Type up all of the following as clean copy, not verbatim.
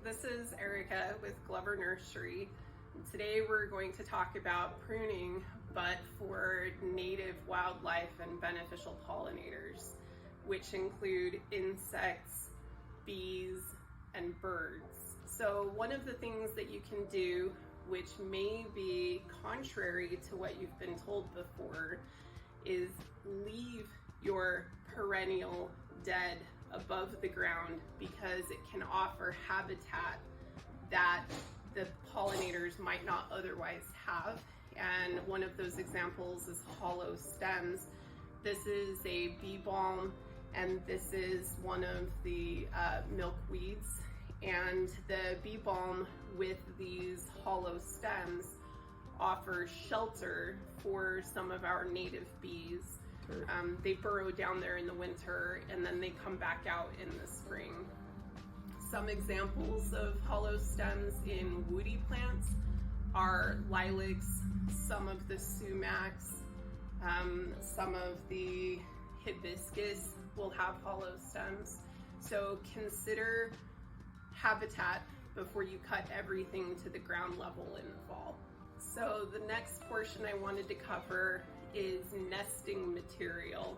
This is Erica with Glover Nursery. Today we're going to talk about pruning, but for native wildlife and beneficial pollinators, which include insects, bees, and birds. So one of the things that you can do, which may be contrary to what you've been told before, is leave your perennial dead above the ground because it can offer habitat that the pollinators might not otherwise have. And one of those examples is hollow stems. This is a bee balm, and this is one of the milkweeds. And the bee balm with these hollow stems offers shelter for some of our native bees. They burrow down there in the winter and then they come back out in the spring. Some examples of hollow stems in woody plants are lilacs, some of the sumacs, some of the hibiscus will have hollow stems. So consider habitat before you cut everything to the ground level in the fall. So the next portion I wanted to cover is nesting material.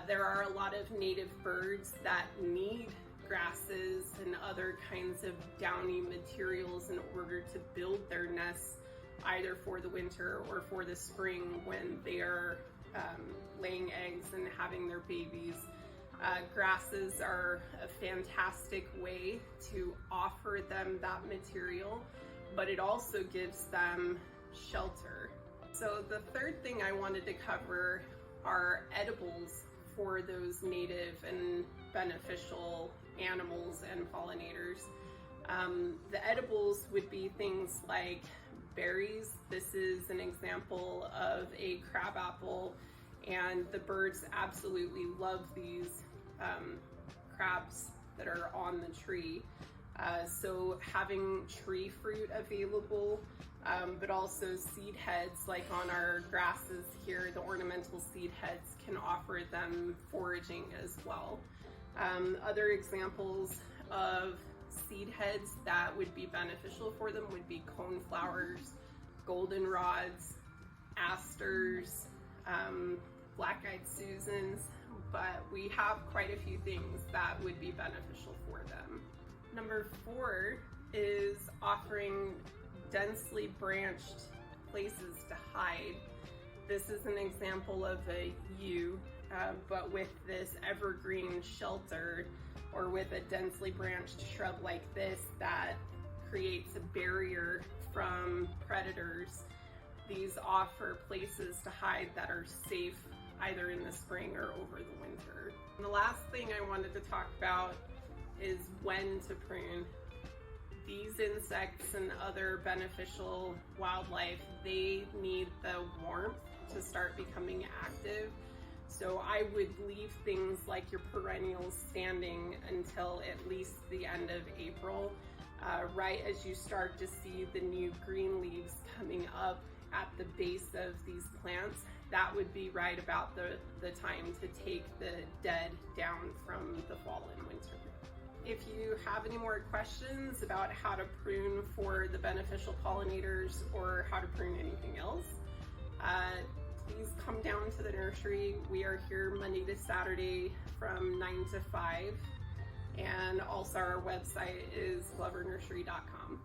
There are a lot of native birds that need grasses and other kinds of downy materials in order to build their nests, either for the winter or for the spring when they are laying eggs and having their babies. Grasses are a fantastic way to offer them that material, but it also gives them shelter. So the third thing I wanted to cover are edibles for those native and beneficial animals and pollinators. The edibles would be things like berries. This is an example of a crabapple, and the birds absolutely love these crabs that are on the tree. So having tree fruit available, but also seed heads, like on our grasses here, the ornamental seed heads can offer them foraging as well. Other examples of seed heads that would be beneficial for them would be coneflowers, goldenrods, asters, black-eyed Susans, but we have quite a few things that would be beneficial for them. Number 4 is offering densely branched places to hide. This is an example of a yew, but with this evergreen shelter, or with a densely branched shrub like this that creates a barrier from predators. These offer places to hide that are safe either in the spring or over the winter. And the last thing I wanted to talk about is when to prune. These insects and other beneficial wildlife, they need the warmth to start becoming active. So I would leave things like your perennials standing until at least the end of April, right as you start to see the new green leaves coming up at the base of these plants. That would be right about the time to take the dead down from the fall and winter. If you have any more questions about how to prune for the beneficial pollinators or how to prune anything else, please come down to the nursery. We are here Monday to Saturday from 9 to 5, and also our website is glovernursery.com.